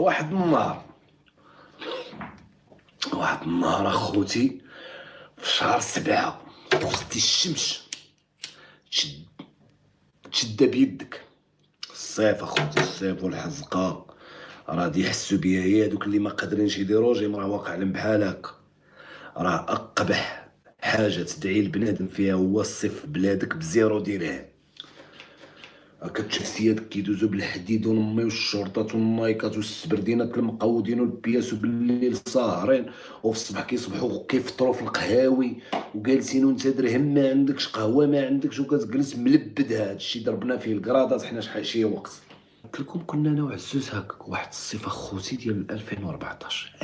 واحد النهار اخوتي في شهر 7 وسط الشمس تشد بيدك. الصيف اخوتي، الصيف والحزقه راه يحسوا بيا هي هذوك اللي ما قادرينش يديروا جيم، راه واقع لهم بحال هكا. راه اقبح حاجه تدعي البنادم فيها هو الصيف في بلادك بزيرو درهم. كتشوف سيادك كيدوزو بالحديد ونمي والشرطات والنايكات والسبردينات المقودين والبياس بالليل ساهرين، وفي الصباح كيصبحوا كيفطروا في القهاوي وجالسين وانت درهم ما عندكش، قهوه ما عندكش، وكتجلس ملبد. هادشي ضربنا فيه الكراطات حنا شي وقت. قلت لكم كنا انا وعزوز هكاك واحد الصيف اخوتي ديال 2014.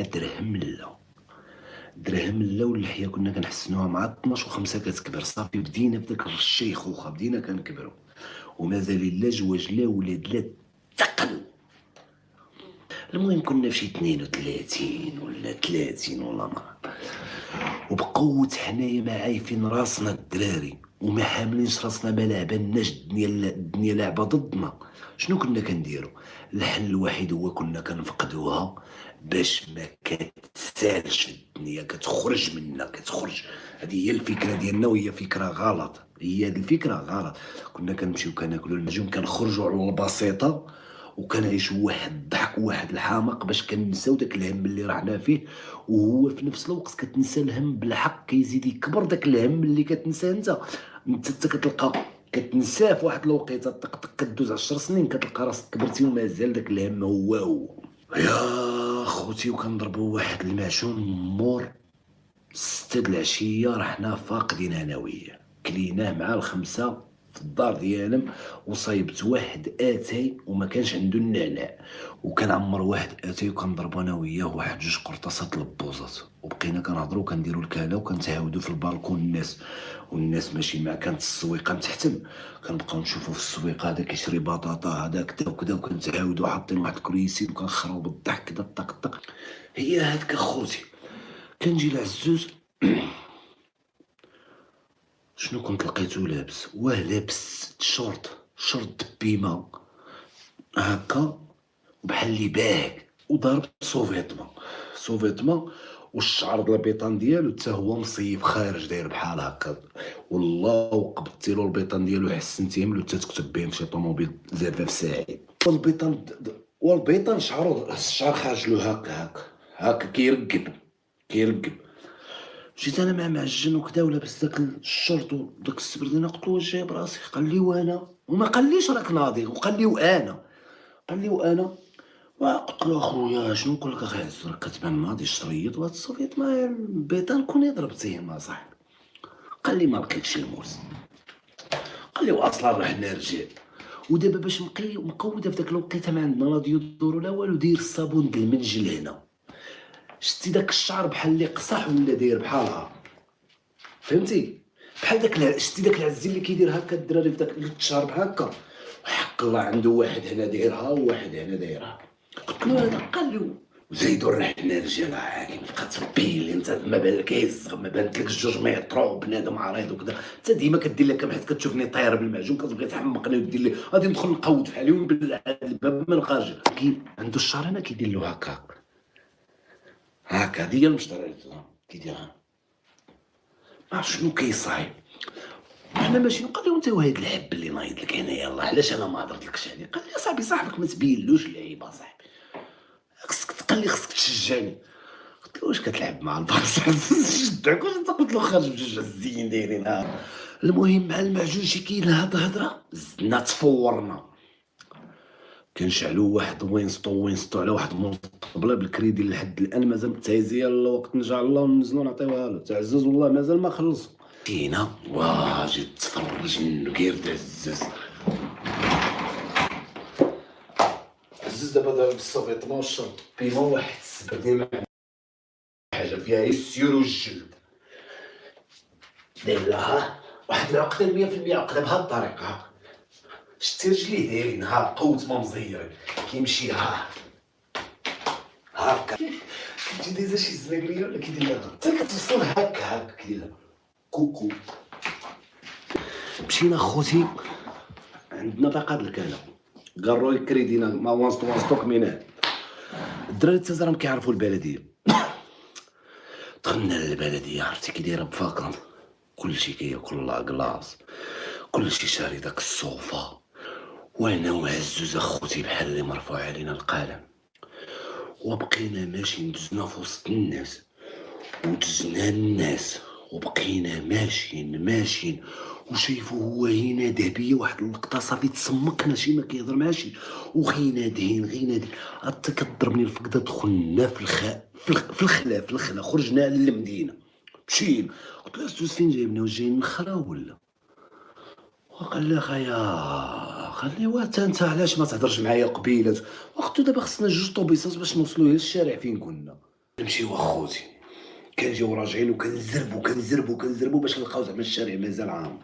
درهم لا واللحيه كنا كنحسنوها مع 12 و5 كتكبر. صافي بدينا في داك الشيخوخه، بدينا كنكبروا ومازال لا جواج لا ولاد لا تقلوا. المهم كنا في شي 32 ولا 30 ولا نهار، وبقوة حنايا ما عايفين راسنا الدراري وما حاملينش راسنا ما لعبناش. الدنيا لعبه ضدنا. شنو كنا كنديرو؟ الحل الوحيد هو كنا كنفقدوها باش ما كتسالش في الدنيا، كتخرج منا، كتخرج. هذه هي الفكره ديالنا، وهي فكره غلط. هي هذه الفكره غلط. كنا كنمشيو كناكلو المعجون، كنخرجوا على البسيطه، وكنعيشوا واحد الضحك وواحد الحماق باش كننساو داك الهم اللي رحنا فيه. وهو في نفس الوقت كتنسى الهم بالحق، كيزيد يكبر داك الهم اللي كتنساه انت كتلقى كتنساه في واحد الوقيته. طق كدوز 10 سنين كتلقى راسك كبرتي ومازال داك الهم هو. يا خوتي وكنضربوا واحد المعشوم مور 6 د العشيه، رحنا فاقدين انا وياه. كليناه مع الخمسه في الدار ديالهم، وصايبت واحد اتاي وما كانش عنده النعناع، وكنعمر واحد اتاي وكنضرب انا وياه واحد 2 قرطاسات البوزات، وبقينا كنهضروا وكنديروا الكاله وكنتعاودوا في البالكون. والناس ماشي مع كانت السويقه متحتم، كنبقاو نشوفوا في السويقه هذا كيشري بطاطا هذا كدا وكدا، وكنتعاودوا حاطين واحد الكريسين وكنخراو بالضحك كدا طق طق. هي هادك اخوتي. كنجي لعزوز شنو كنت لقيتو لابس؟ لابس شورت دبيمه هكا وبحال اللي باك، وضارب سوفيتما والشعر ديال البيطان ديالو حتى هو مصيب خارج داير بحال هكا. والله وقبضتي له البيطان ديالو حسنتيهم له حتى تكتب بهم شي طوموبيل زفاف سعيد. والبيطان الشعر خارج له هكا كيرقب. جيت انا مع معجن وكدا ولابس داك الشورت وداك السبردينه. قلت له واش جايب راسي؟ قال لي وانا، وما قاليش راك ناضي، وقال لي وانا. وقلت له اخويا شنو نقول لك اخي عز، راك كتبان ناضي شريط، وهاد الصوفيط ما البيطان كون ضربتيه ما صاحبي. قال لي ما لقيتش الموس. قال لي واصلا رحنا رجال. ودابا باش مقوده في داك الوقيته ما عندنا لا ديودور لا والو، داير الصابون ديال المنجل هنا. شتي داك الشعر بحال اللي قصح ولا داير بحالها، فهمتي؟ بحال داك شتي داك العزي اللي كيدير هكا الدراري في داك الشارب هكا. وحق الله عنده واحد هنا دايرها وواحد هنا دايرها. قلت له هذا. قال لي وزيدوا رحنا رجال عاقل كتبيلي انت، ما بالك هز، ما بانت لك الجوج ما يطرو بنادم عريض وكذا. انت ديما كدير لك حيت كتشوفني طاير بالمعجون كتبغي تحمقني ودير لي غادي ندخل نقود في عليهم بالباب من الخارج. عنده الشعر هنا كيدير له هكا هادي هي المشطريات كيديرها. ما شنو كيصايب. حنا ماشي. قال لي وانت وهاد الحب اللي نايض لك هنا يلاه علاش انا ما هضرتلكش عليه؟ قال لي صاحبي صاحبك ما تبينلوش العيبه صاحبي، قال لي خصك تشجعني. قلت له واش كتلعب مع البارسا؟ شدك واش انت؟ قلت له خارج بجوج الزين دايرين. المهم مع المعجون شي كاين هاد الهضره زدنا تفورنا. كنشعلو واحد وينسطو على واحد المطبله بالكريدي لحد الان مازال متهيزيه. الوقت نرجع الله وننزلو نعطيوها له. تعزز والله مازال ما خلصوا. كاينه جيت تفرج منو كيرد عزز دابا دار بالسوفيتمون والشرط بيما واحد السبردين حاجه فيها السيور والجلد داير لها واحد العقده 100% عقده بهاد الطريقه. شتي رجليه دايرين قوت ما مزيرين كيمشي هاكا. كنتي دايزه شي زناقريه ولا كيدير لها حتى كتوصل هاكا كيدير لها كوكو. مشينا خوتي عندنا باقا بالكاله، قالوا لي كريدينا ما وانستوك من هنا. الدراري حتى راهم كيعرفوا البلديه. دخلنا للبلديه، عرفتي كي دايره بفاكونس، كلشي كياكل لاكلاص، كلشي شاري داك الصوفا، وانا وعزوز اخوتي بحال اللي مرفوع علينا القلم، وبقينا ماشيين دزنا في وسط الناس ودزنا الناس، وبقينا ماشيين وشايفو هو ينادى بيا واحد اللقطه صافي تسمكنا شي ما كيهضر ماشي، وغينادين حتى كضربني الفقده. دخلنا في الخلا خرجنا للمدينه، مشينا. قلت له استاذ فين جايبنا، واش جايين نخرا ولا؟ وقال لي خايا خلي واتا انت علاش ما تهضرش معايا قبيله؟ وقتو دابا خصنا جوج طوبيسات باش نوصلوا للشارع فين كنا. نمشيو اخوتي، كنجيو راجعين وكنزربوا باش نلقاو زعما الشارع مازال عام.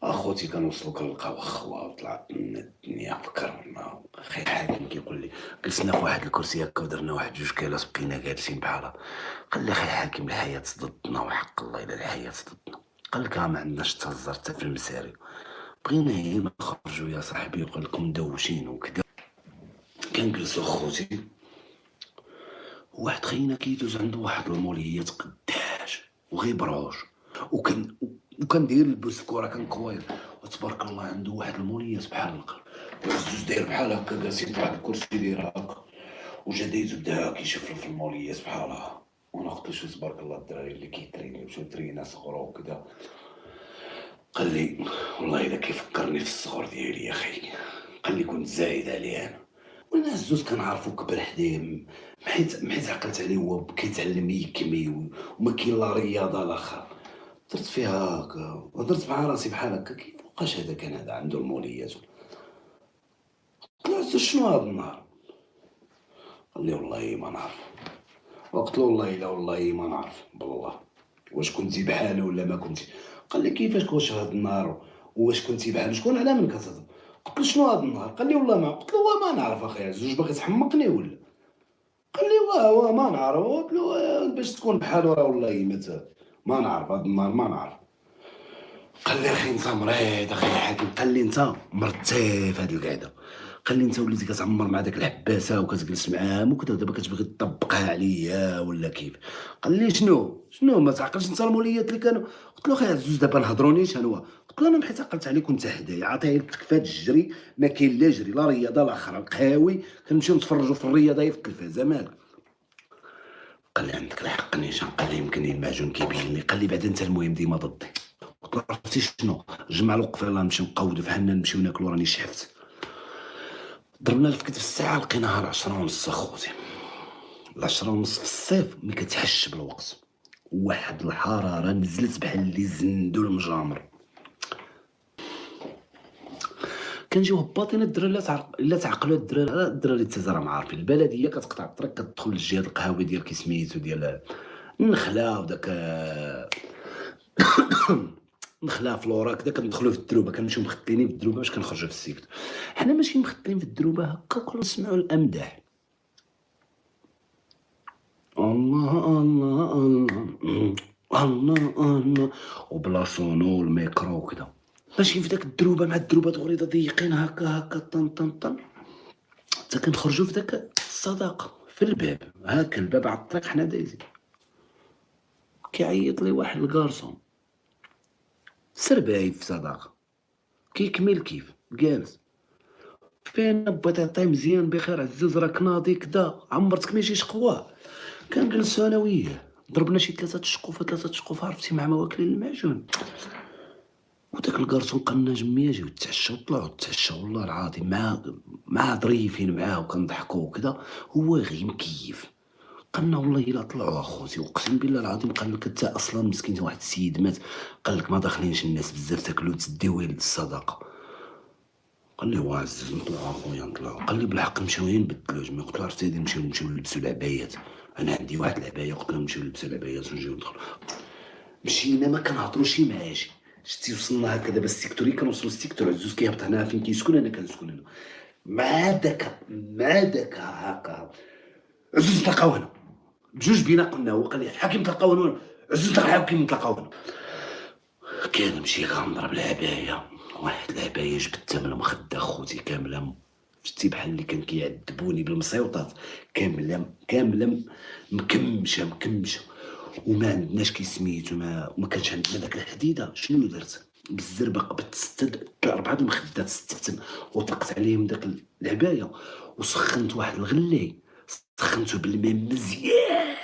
اخوتي كنوصلوا كنلقاو خوا وطلعت لنا الدنيا. فكرنا اخي الحاكم كيقول لي جلسنا في واحد الكرسي هكا ودرنا واحد جوج كيلاس بقينا جالسين بحالها. قال لي اخي الحاكم الحياه ضدنا، وحق الله الا الحياه ضدنا. قال لك ما عندناش تهزر حتى في المساري، بغينا غير نخرجوا يا صاحبي، وقال لكم مدوشين وكذا. كنجلسوا خوتي، واحد خينا كيدوز عنده واحد الموليات قداش وغير بروج، وكندير البوس كره كنكوير، وتبارك الله عنده واحد الموليات بحال القلب، وعزوز داير بحال هكا جالسين في واحد الكرسي داير هكا، وجا دايزو بدا كيشوف في الموليات بحالها. وانا قلت له شو تبارك الله الدراري اللي كيترينيو شو ترينا صغرو وكذا. قال لي والله الا كيفكرني في الصغر ديالي يا اخي، قال لي كنت زايد عليه انا. وانا عزوز كنعرفو كبر حدايا، حيت عقلت عليه هو كيتعلم يكمي وما كاين لا رياضه لا اخرى. درت فيها هكا وهضرت مع راسي بحال هكا، كيفوقاش هذا كان هذا عنده الموليات؟ قلت له عزوز شنو هذا النهار؟ قال لي والله ما نعرف. وقلت له والله ما نعرف بالله، واش كنتي بحاله ولا ما كنتي؟ قال لي كيفاش واش هذا النهار واش كنتي بحال شكون على من كتهضر؟ قلت له شنو هذا النهار؟ قال لي والله ما. قلت له ما نعرف اخي عزوز، باغي تحمقني ولا؟ قال لي واه ما نعرف. قلت له باش تكون بحالو راه والله ما نعرف هذا النهار ما نعرف. قال لي اخي انت مريض اخي الحاكم، قال لي انت مرتي في هذه القعده، قال لي انت وليتي كتعمر مع داك الحباسه وكتجلس معاهم وكذا، دابا كتبغي تطبقها عليا ولا كيف؟ قال لي شنو ما تعقلش انت الموليات اللي كانوا؟ قلت له اخي عزوز دابا نهضرونيش هنوا. قلت له انا بحيت عقلت عليك وانت حدايا، عطيه التكفات الجري، ما كاين لا جري لا رياضه لا اخرى، القهاوي كنمشيو نتفرجوا في الرياضه في التلفازه مالك؟ قال لي عندك الحق نيشان، قال لي يمكن المعجون كيبين لي، قال لي بعد انت المهم ديما ضدي. قلت له عرفتي شنو، جمع الوقفه يلاه نمشيو نقودوا فحالنا نمشيو ناكلوا راني شحفت. ضربنا الفكت في الساعه لقيناها 10:30 اخوتي. 10:30 في الصيف ملي كتحش بالوقت، واحد الحراره نزلت بحال اللي زندو المجامر. كنجيو هباطين الدراري لا تعقلوا الدراري حتى راهم عارفين البلديه، كتقطع الطريق كتدخل للجهه القهاوي ديال كيسميتو ديال النخله وداك نخلا فلورا كدا، كندخلوا في الدروبه، كنمشيو مختلين في الدروبه باش كنخرجوا في السيكت. حنا ماشي مختلين في الدروبه هكا كنسمعوا الامدح، الله الله الله الله الله، وبلا صونو والميكرو وكذا، ماشي في داك الدروبه مع الدروبات غريضه ضيقين هكا طن طن طن، حتى كنخرجوا في داك الصداقه في الباب هكا، الباب على الطريق حنا دايزين. كيعيط لي واحد الكارسون سربايب في صداقه، كيكمل كيف جالس فين با تعطيه مزيان بخير عزوز راك ناضي كدا عمرتك ماشي شقواه. كنجلسو انا وياه ضربنا شي ثلاثه شقوفه عرفتي مع مواكلين المعجون، وداك الكارسون قالنا جميع يجيو يتعشاو طلعوا تعشاو والله العظيم مع ظريفين معاه وكنضحكوا وكذا، هو غير مكيف. قالنا والله الا طلعوا اخوتي اقسم بالله العظيم، قال لك انت اصلا مسكين واحد السيد مات، قال لك ما داخلينش الناس بزاف تاكلوا تديو للصدقه. قال لي هو عزيز نطلعوا اخويا نطلعوا، قال لي بالحق نمشيو نبدلوا جميع. قلت له عرفتي غادي نمشيو نلبسوا العبايات، انا عندي واحد العبايه، قلت لهم نمشيو نلبسوا العبايات ونجيو ندخلوا. مشينا ما كنهضروش معاشي، شتي وصلنا هكا دابا السيكتوري، كنوصلوا السيكتور عزوز كيهبط هنا فين كيسكن، انا كنسكن هنا مع داك هكا. عزوز نتلاقاو هنا بجوج بينا قلنا، هو قال لي حاكم تلقاو هنا، عزوز حاكم نتلاقاو هنا. كنمشي كنضرب العبايه، واحد العبايه جبدتها من المخده خوتي كامله شتي بحال اللي كان كيعذبوني بالمصيوطات، كامله مكمشه وما عندناش كيسميتو، ما كانش عندنا داك الحديده. شنو درت؟ بالزربه قبضت 4 المخدات 6 فتم، وطلقت عليهم داك العبايه، وسخنت واحد الغلي، سخنته بالماء مزيان،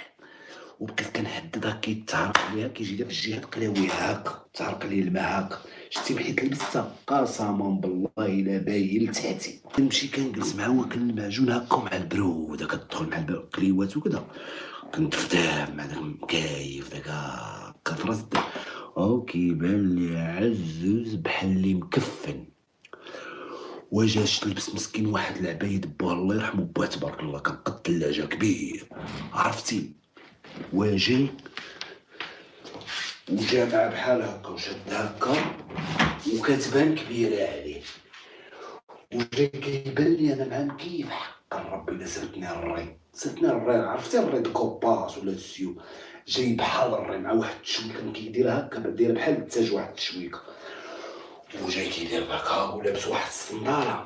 وبقيت كنحدد هكا يتعرق عليها، كيجي داك الجهه القلاويه هكا تعرق ليه الماء هكا. شتي بحيت لبستها قسما بالله الا باين لتحتي. كنمشي كنجلس مع واكل المعجون هكا مع البروده كتدخل مع القليوات وكذا، كنت فتام مع داك مكايف داك هكا في راس الدار، او كيبان لي عزوز بحال اللي مكفن. وجاش تلبس مسكين واحد العبايه دبوها الله يرحمه باه تبارك الله، كان قد الثلاجه كبير عرفتي، وجا مع بحال هكا وشد هكا وكتبان كبيره عليه، وجا كيبان لي انا مع مكيف حق ربي الا سرتني الري عرفتي الري الكوباس ولا السيو، جاي بحال الري مع واحد التشويكه كيدير هكا دايره بحال التاج واحد التشويكه، وجاي كيدير هكا ولابس واحد الصنداله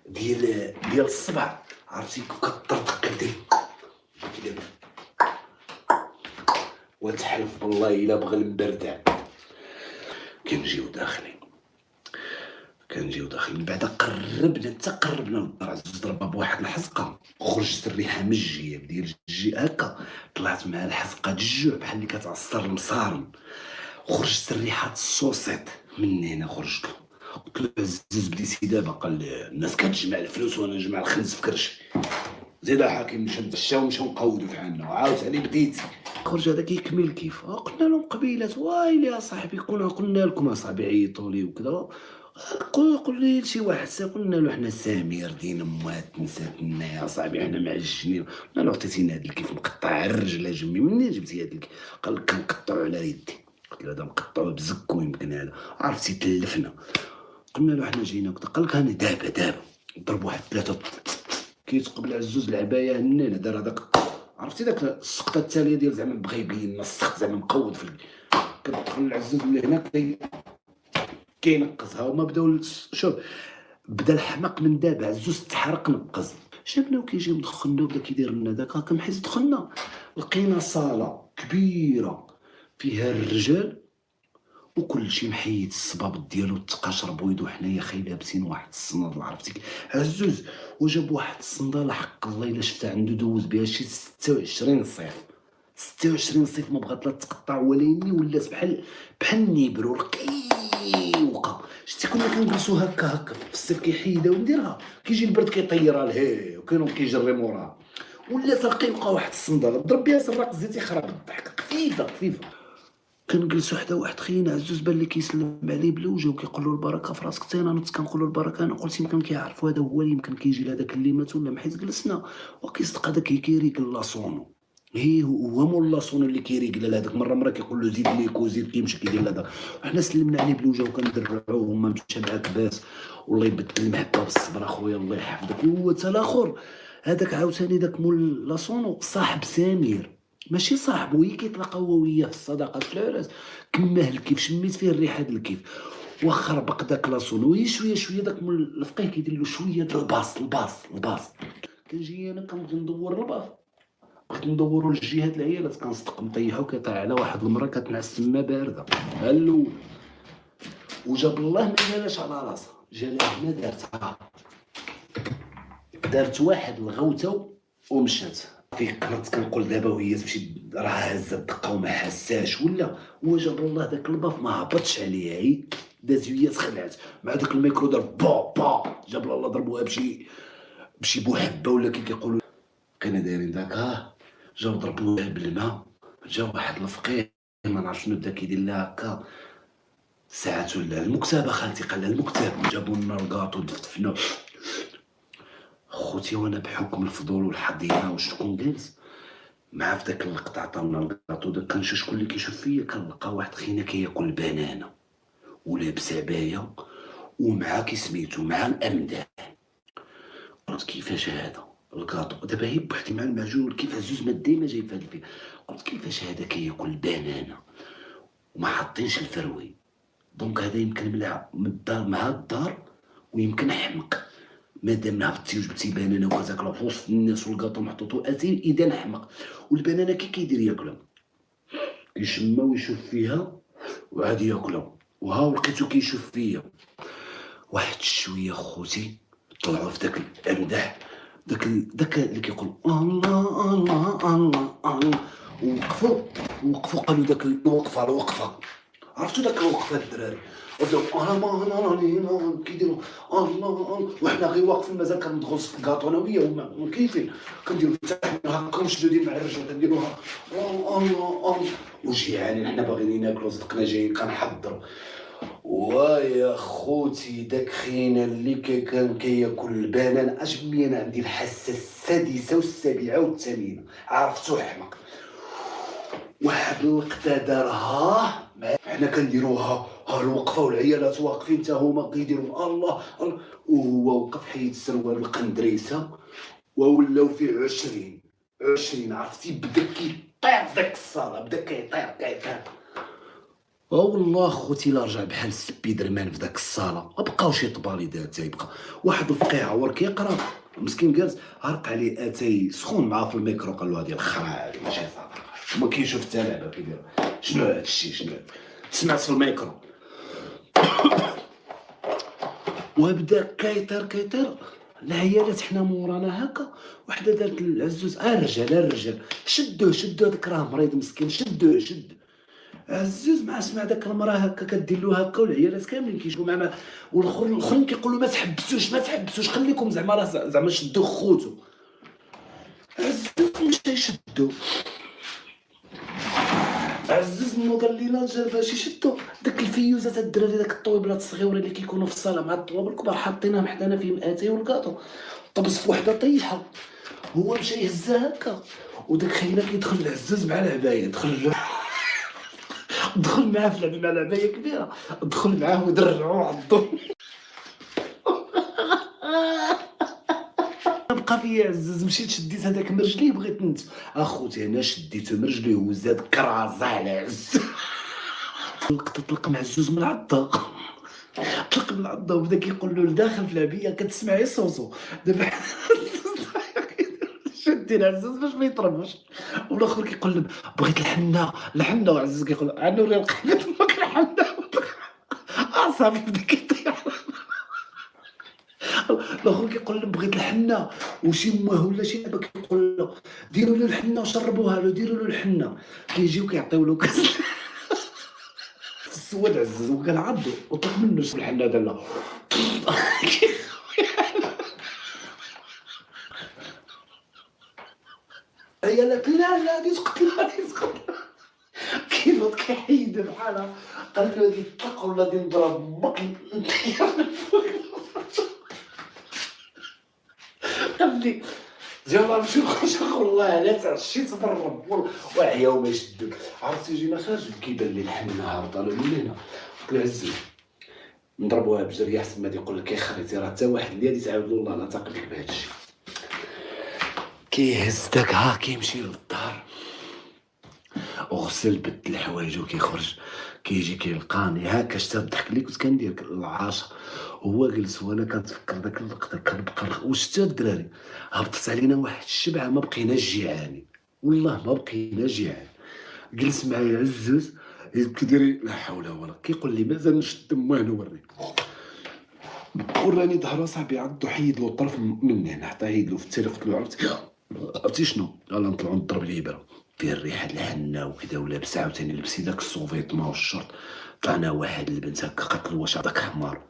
ديال الصبع عرفتي كطرطق كدير وتحلف بالله الا بغى المبردع. كنجيو داخلين بعدا قربنا للدار، عزوز ضربها بواحد الحزقه، خرجت الريحه من الجياب ديال الجي هكا، طلعت مع الحزقه الجوع بحال اللي كتعصر المصارن، خرجت الريحه الصوصيط من هنا. خرجت قلت له عزوز بديتي دابا؟ قال لي الناس كتجمع الفلوس وانا نجمع الخنز في كرش. زيد الحاكم مشى نتعشاو ونمشيو نقودو في حالنا، وعاوتاني بديتي. خرج هذا كيكمل كيف قلنا لهم قبيلات وايلي يا صاحبي، قلنا لكم اصاحبي عيطوا لي وكذا، قول لي شي واحد قلنا له حنا سامير دين امات نسات لنا يا صاحبي حنا معجنين. قلنا له عطيتينا هذا الكيف مقطع على الرجل جمي، منين جبتي هذا الكيف؟ قال لك كنقطعو على يدي. قلت له هذا مقطعو بزكو يمكن هذا، عرفتي تلفنا. قلنا له حنا جينا وكذا، قال لك انا دابا ضرب واحد 3 كيتقبل عزوز العبايه هنينا، دار هذاك عرفتي داك السقطه التاليه ديال زعما بغا يبين السخط زعما مقود في كتدخل العزوز اللي هنا كينقصها، وما بداو شوف بدا الحماق من دابا. عزوز تحرق نقص، شافنا وكيجي مدخلنا وبدا كيدير لنا داك هكا. محيت دخلنا لقينا صاله كبيره فيها الرجال وكلشي محيد الصبابط ديالو التقاشر بويض، وحنايا خاي لابسين واحد الصنادل عرفتي. عزوز وجاب واحد الصنداله حق الله الا شفتها عنده دوز بها شي 26 صيف 26 صيف ما بغات لا تقطع ولا يني، ولات بحال النيبرو رقيقه. شتي كنا كنجلسو هكا في الصيف كيحيدها ونديرها، كيجي البرد كيطيرها لهي وكاين كيجري موراها، ولات رقيقه واحد الصنداله ضرب بها سراق زيتي خرب الضحك. خفيفه كنجلسو حدا واحد خينا عزوز بان لي كيسلم عليه بلوجه وكيقول له البركه في راسك. انا كنقول له البركه، انا قلت يمكن كيعرفوا هذا هو اللي يمكن كيجي لهذاك الليمات ولا محيت جلسنا وكيصدق هذاك كيريقل لاصونو. هو مول لاصونو اللي كيريقل لهذاك مره كيقول له زيد ليكو زيد، كيمشي كيدير لهذاك. وحنا سلمنا عليه بلوجه وكندرعوه وما مشى معاك باس. والله يبدل المحبه بالصبر اخويا الله يحفظك. هو حتى الاخر هذاك عاوتاني داك مول لاصونو صاحب سمير، ماشي صاحبو، هي كيتلاقاو هو وياه في الصداقات في العراس. كماه الكيف شميت فيه الريحه ديال الكيف وخربق داك لاصونو. هي شويه داك مول الفقيه كيدير له شويه د الباص. كنجي انا كنبغي ندور الباص، بغيت ندورو للجهات العيالات، كنصدق مطيحو كيطيح على واحد المراه كتنعس تما بارده. ها الاول وجاب الله ما جالاش على راسها، جالها هنا دارت واحد الغوته ومشات. كنت كنقول دابا وهي تمشي راه هازه الدقه وما حساش ولا هو جاب الله داك الباف ما هبطش عليها، هي دازت وهي تخلعت مع داك الميكرو دار با جاب الله ضربوها بشي بوحبه ولا كيقولوا بقينا دايرين داك جاو ضربوها بالماء. جا واحد الفقيه ما نعرف شنو بدا كيدير لها هكا ساعات ولا المكتبه خالتي قال لها المكتب، جابوا لنا الكاطو دفتفنا خوتي. وانا بحكم الفضول والحضيره وشكون جالس مع في داك اللقطه عطاونا الكاطو داك، كنشوف شكون اللي كيشوف فيا، كنلقى واحد خينا كياكل بنانه ولابس عبايه ومعاه كيسميتو مع الامدان. قلت كيفاش هذا الكاطو دابا هي بوحدي مع المعجون، كيف عزوز ما ديما جاي في هذا الفيلم. قلت كيفاش هذا كياكل بنانه وما حاطينش الفروي، دونك هذا يمكن من الدار مع الدار ويمكن حمق مادام نهبطتي وجبتي بنانه وكتاكلها في وسط الناس والكاطو محطوط واتاي، اذا حمق. والبنانه كي كيدير ياكلها، يشمها ويشوف فيها وعاد ياكلها. وها لقيتو كيشوف فيا واحد شويه خوتي، طلعوا في داك الامدح، داك اللي كيقول الله الله الله الله، وقفوا قالوا داك الوقفه، عرفتوا داك الوقفه الدراري، وبداو انا كيديروا الله، وحنا غير واقفين مازال كندغوص في الكاطو انا وياه هما كيفين، كنديروا هكا مشدودين مع الرجل كنديروها الله، وجيعانين حنا باغيين ناكلوا، صدقنا جايين كنحضروا. ويا خوتي داك خينا اللي كان كياكل البنان، اجمي انا عندي الحاسه السادسه والسابعه والثامنه، عرفتو حمق. واحد اللقطه دارها حنا كنديروها، ها الوقفه والعيالات واقفين حتى هما كيديروا الله الله، وهو وقف حيد السروال القندريسه وولاو فيه 20 عرفتي، بدا كيطير في داك الصاله، بدا كيطير والله خوتي لا رجع بحال سبيدر مان في داك الصاله، ما بقاوش يطبالي داتاي، بقى واحد الفقيه عور كيقرا مسكين جالس عرق عليه اتاي سخون معاه في الميكرو، قال له هادي الخرا هادي ماشي صافي، ما كيشوف حتى لعبه كيدير شنو هاد الشيء، شنو سمعت في الميكرو. وبدا كيطير العيالات حنا مورانا هكا، وحده دارت العزوز الرجال شدوه هذاك راه مريض مسكين، شدوه عزوز مع سمع داك المراه هكا كدير له هكا، والعيالات كاملين كيشوفوا معنا، والاخرين كيقولوا ما تحبسوش خليكم، زعما راه زعما شدوا خوتو. عزوز مشى يشدو، عزوز نوض الليله جا باش يشدو داك الفيوزات الدراري، داك الطويبلات الصغيره اللي كيكونوا في الصاله مع الطواب الكبار حاطينهم حدانا فيهم اتاي والكاطو، طبس في وحده طيحه، هو مشى يهزها هكا، وداك خينا كيدخل العزوز مع العبايه، دخل معاه في لعبه مع لعبايه كبيره، دخل معاه ودرعو وعضو. بقى فيا عزاز، مشيت شديت هذاك من رجليه بغيت نت، اخوتي انا شديته من رجليه وزاد كرازه على عز. طلق مع الزوز من العضه، طلق من العضه وبدا كيقول له لداخل في العبيه كتسمعي صوصو دابا. شدي العزاز باش ما يطربش، والاخر كيقول له بغيت الحنه، وعزاز كيقول له نوري القلب تمك الحنه. صافي بدا كيطيح. الاخر كيقول له بغيت الحنه، وشي مواه ولا شي لعبه كيقول له ديروا له الحنه وشربوها له، ديروا له الحنه، كيجيو كيعطيو له كاس. في السواد عزاز وكنعضو وطلق منه شي الحنه دار له. عيالات لا غادي يسقط، كيفاش كيحيد بحالها، قال له غادي طق ولا غادي نضرب بك. قال لي جا نمشي نخرج والله على تعشيت بالرب وعياو ما يشدو، عرفتي جينا خارج كيبان لي الحنه هابطه له من هنا، قلت له عزيز نضربوها بجري احسن ما يقول لك يا خريتي راه حتى واحد اللي غادي تعاود له الله لا تقبلك بهذا الشيء. كيهز داك ها كيمشي للدار وغسل بدل الحوايج وكيخرج، كيجي كيلقاني هاكا شتا الضحك اللي كنت كندير العاشر، هو جلس وانا كنتفكر داك اللقطه، كنبقى وشتا الدراري هبطت علينا واحد الشبعه ما بقيناش جيعانين، والله ما بقينا جيعان. جلس معايا عزوز كيدير لا حول ولا كيقول لي مازال نشد مواه نوريك، وراني ظهر صاحبي عضو حيد له الطرف من هنا حتى حيد له في التالي، قلت له عرفتي شنو؟ يلاه نطلعو نضرب الابره فيه الريحه الحنه وكذا، ولابس عاوتاني لبسي داك السوفيطما والشرط، طلعنا واحد البنت هكا قالت له واش عطاك حمار؟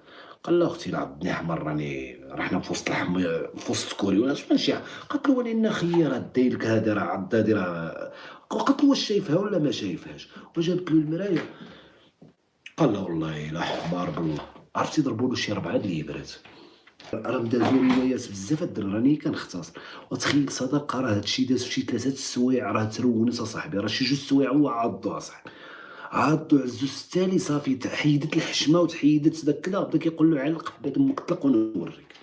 قال لها اختي لا عضني حمار، راني رحنا في وسط في وسط كوري ولا ماشي، قالت له ولكن خيي راه دايرك هذا راه عض هادي راه، قالت له واش شايفها ولا ما شايفهاش؟ وجابت له المرايه، قال له والله لا حمار بالله، عرفتي ضربوا له شي 4 د اليبرات. راه دازو روايات بزاف الدراري، راني كنختصر، وتخيل صداقه راه هادشي داز فشي 3 السوايع، راه ترونت اصاحبي، راه شي 2 السوايع هو عاضو اصاحبي، عاضو عزوز التالي صافي تحيدت الحشمه وتحيدت داك كذا، بدا كيقول له علق بدا دمك طلق ونوريك،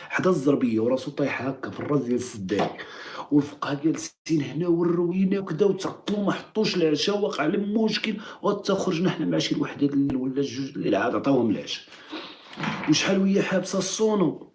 حدا الزربيه وراسو طايح هكا في الراس ديال السداني، والفقهاء جالسين هنا والروينه وكذا، وتعطلوا ما حطوش العشاء، وقع المشكل، وحتى خرجنا حنا مع شي الوحده ولا 2 الليل عاد عطاوهم العشاء، وشحال وهي حابسه الصونو